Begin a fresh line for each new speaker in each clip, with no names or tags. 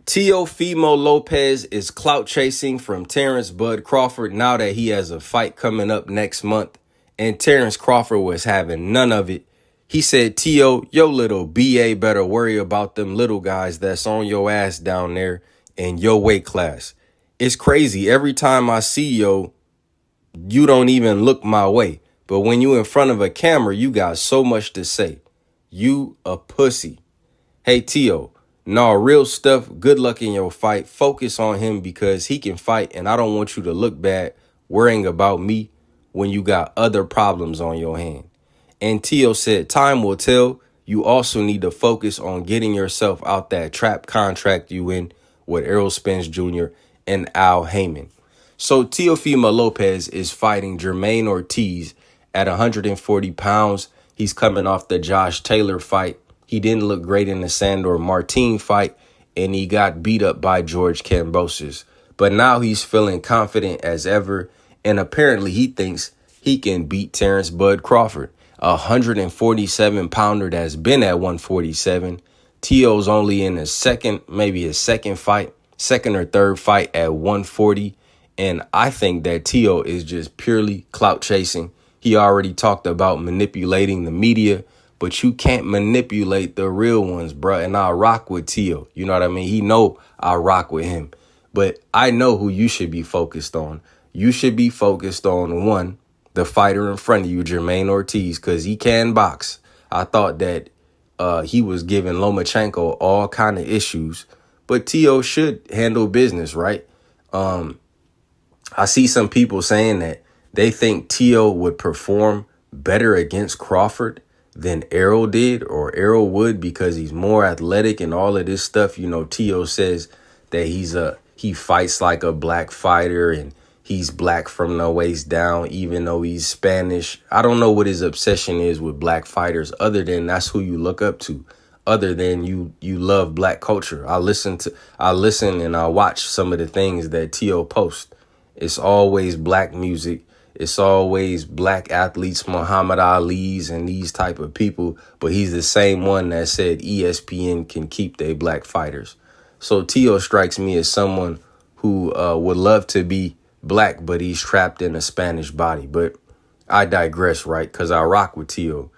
Teofimo Lopez is clout chasing from Terence Bud Crawford now that he has a fight coming up next month, and Terence Crawford was having none of it. He said, Teo, yo little BA better worry about them little guys that's on your ass down there in your weight class. It's crazy. Every time I see yo, you don't even look my way. But when you in front of a camera, you got so much to say. You a pussy. Hey, Teo. No, real stuff. Good luck in your fight. Focus on him because he can fight, and I don't want you to look bad worrying about me when you got other problems on your hand. And Teo said, time will tell. You also need to focus on getting yourself out that trap contract you in with Errol Spence Jr. and Al Haymon. So Teofimo Lopez is fighting Jermaine Ortiz at 140 pounds. He's coming off the Josh Taylor fight. He didn't look great in the Sandor Martin fight, and he got beat up by George Kambosos. But now he's feeling confident as ever, and apparently he thinks he can beat Terence Bud Crawford, a 147-pounder that's been at 147. Teo's only in his second fight, second or third fight at 140, and I think that Teo is just purely clout chasing. He already talked about manipulating the media, but you can't manipulate the real ones, bruh. And I rock with Teo. You know what I mean? He know I rock with him. But I know who you should be focused on. You should be focused on, one, the fighter in front of you, Jermaine Ortiz, because he can box. I thought that he was giving Lomachenko all kind of issues. But Teo should handle business, right? I see some people saying that they think Teo would perform better against Crawford than Errol did, or Errol would, because he's more athletic and all of this stuff. You know, Teo says that he fights like a black fighter and he's black from the waist down, even though he's Spanish. I don't know what his obsession is with black fighters, other than that's who you look up to, other than you love black culture. I listen and I watch some of the things that Teo posts. It's always black music. It's always black athletes, Muhammad Ali's and these type of people. But he's the same one that said ESPN can keep their black fighters. So Teo strikes me as someone who would love to be black, but he's trapped in a Spanish body. But I digress, right? Because I rock with Teo.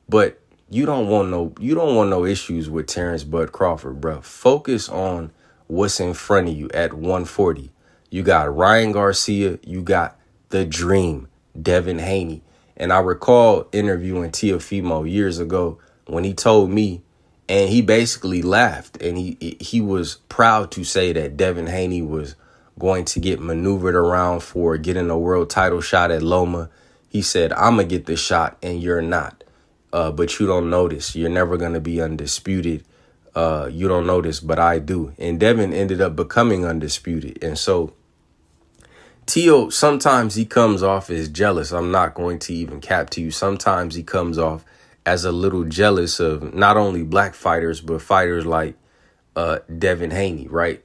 But you don't want no issues with Terence Bud Crawford, bro. Focus on what's in front of you at 140. You got Ryan Garcia. You got the Dream, Devin Haney. And I recall interviewing Teofimo years ago when he told me, and he basically laughed, and he was proud to say that Devin Haney was going to get maneuvered around for getting a world title shot at Loma. He said, I'm going to get the shot and you're not. But you don't notice. You're never going to be undisputed. You don't notice, but I do. And Devin ended up becoming undisputed. And so Teo, sometimes he comes off as jealous. I'm not going to even cap to you. Sometimes he comes off as a little jealous of not only black fighters, but fighters like Devin Haney, right?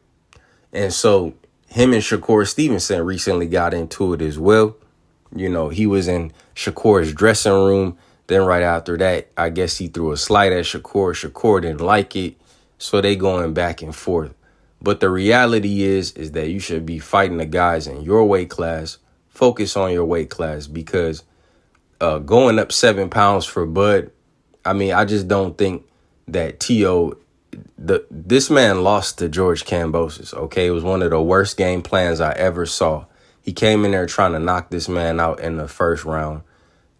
And so him and Shakur Stevenson recently got into it as well. You know, he was in Shakur's dressing room. Then right after that, I guess he threw a slight at Shakur. Shakur didn't like it. So they going back and forth. But the reality is that you should be fighting the guys in your weight class. Focus on your weight class, because going up 7 pounds for Bud, I mean, I just don't think that Teo, this man lost to George Kambosos, okay? It was one of the worst game plans I ever saw. He came in there trying to knock this man out in the first round.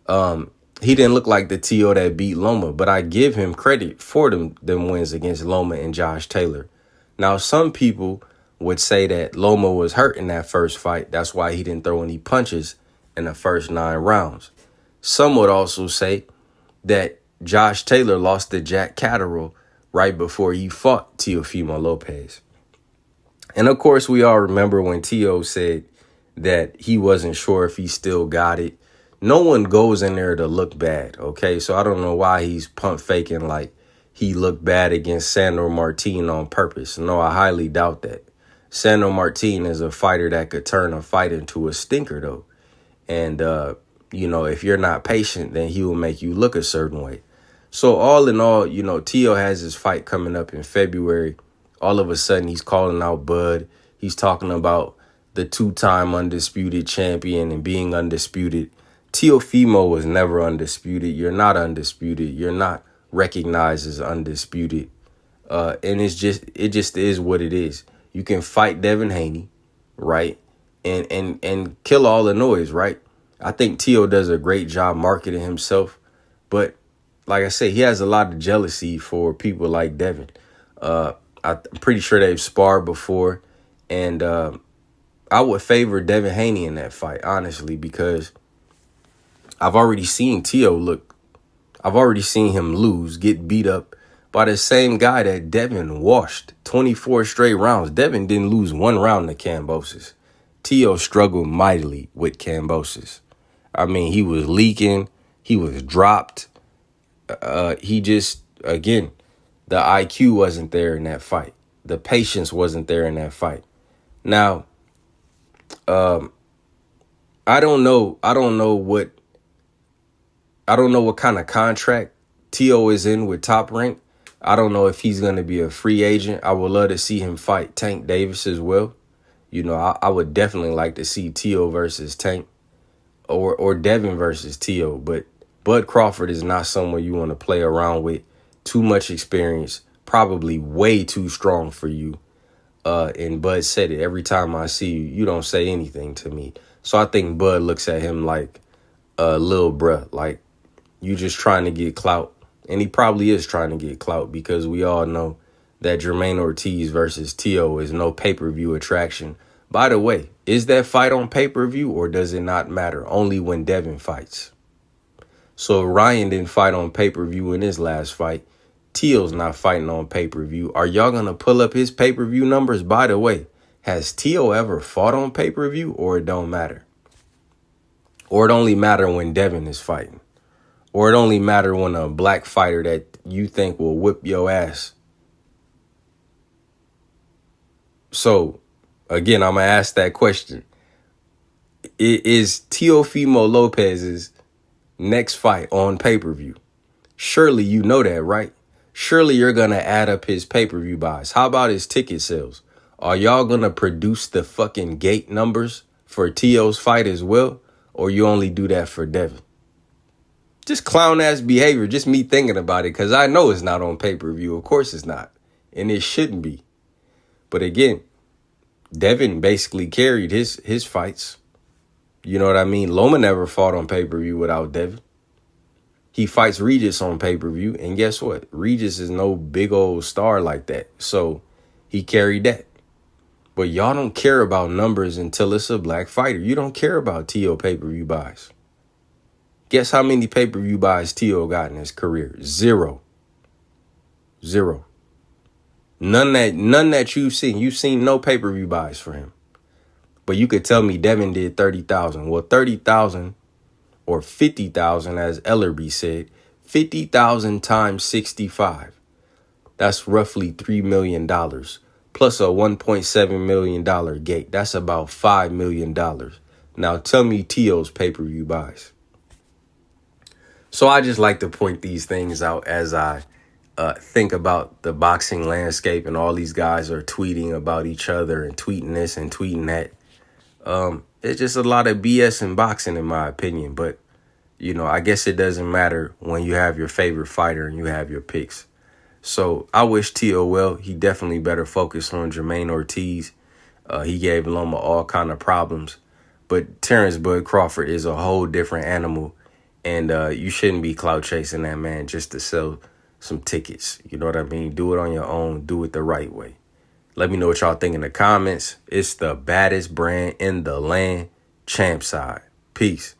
He didn't look like the Teo that beat Loma, but I give him credit for them wins against Loma and Josh Taylor. Now, some people would say that Loma was hurt in that first fight. That's why he didn't throw any punches in the first 9 rounds. Some would also say that Josh Taylor lost to Jack Catterall right before he fought Teofimo Lopez. And, of course, we all remember when Teo said that he wasn't sure if he still got it. No one goes in there to look bad, okay? So I don't know why he's pump faking like he looked bad against Sandor Martin on purpose. No, I highly doubt that. Sandor Martin is a fighter that could turn a fight into a stinker, though. And, you know, if you're not patient, then he will make you look a certain way. So all in all, you know, Teo has his fight coming up in February All of a sudden, he's calling out Bud. He's talking about the two-time undisputed champion and being undisputed. Teofimo was never undisputed. You're not undisputed. You're not recognized as undisputed. And it just is what it is. You can fight Devin Haney, right? And kill all the noise, right? I think Teo does a great job marketing himself. But like I say, he has a lot of jealousy for people like Devin. I'm pretty sure they've sparred before. And I would favor Devin Haney in that fight, honestly, because I've already seen him lose, get beat up by the same guy that Devin washed 24 straight rounds. Devin didn't lose one round to Kambosos. Teo struggled mightily with Kambosos. I mean, he was leaking. He was dropped. He just, again, the IQ wasn't there in that fight. The patience wasn't there in that fight. Now, I don't know what kind of contract Teo is in with Top Rank. I don't know if he's going to be a free agent. I would love to see him fight Tank Davis as well. You know, I would definitely like to see Teo versus Tank or Devin versus Teo. But Bud Crawford is not someone you want to play around with. Too much experience, probably way too strong for you. And Bud said it. Every time I see you, you don't say anything to me. So I think Bud looks at him like a little bruh, like you just trying to get clout. And he probably is trying to get clout because we all know that Jermaine Ortiz versus Teo is no pay-per-view attraction. By the way, is that fight on pay-per-view or does it not matter? Only when Devin fights. So Ryan didn't fight on pay-per-view in his last fight. Teo's not fighting on pay-per-view. Are y'all going to pull up his pay-per-view numbers? By the way, has Teo ever fought on pay-per-view or it don't matter? Or it only matter when Devin is fighting? Or it only matter when a black fighter that you think will whip your ass? So, again, I'm going to ask that question. Is Teofimo Lopez's next fight on pay-per-view? Surely you know that, right? Surely you're going to add up his pay-per-view buys. How about his ticket sales? Are y'all going to produce the fucking gate numbers for Teo's fight as well? Or you only do that for Devin? Just clown-ass behavior, just me thinking about it, because I know it's not on pay-per-view. Of course it's not. And it shouldn't be. But again, Devin basically carried his fights. You know what I mean? Loma never fought on pay-per-view without Devin. He fights Regis on pay-per-view, and guess what? Regis is no big old star like that. So he carried that. But y'all don't care about numbers until it's a black fighter. You don't care about Teo pay-per-view buys. Guess how many pay-per-view buys Teo got in his career? Zero. None that you've seen. You've seen no pay-per-view buys for him. But you could tell me Devin did 30,000. Well, 30,000 or 50,000, as Ellerby said, 50,000 times 65. That's roughly $3 million. Plus a $1.7 million gate. That's about $5 million. Now tell me Teo's pay-per-view buys. So I just like to point these things out as I think about the boxing landscape, and all these guys are tweeting about each other and tweeting this and tweeting that. It's just a lot of BS in boxing, in my opinion. But, you know, I guess it doesn't matter when you have your favorite fighter and you have your picks. So I wish Teo well. He definitely better focus on Jermaine Ortiz. He gave Loma all kind of problems. But Terence Bud Crawford is a whole different animal. And you shouldn't be clout chasing that man just to sell some tickets. You know what I mean? Do it on your own. Do it the right way. Let me know what y'all think in the comments. It's the baddest brand in the land, CHAMPSIDE. Peace.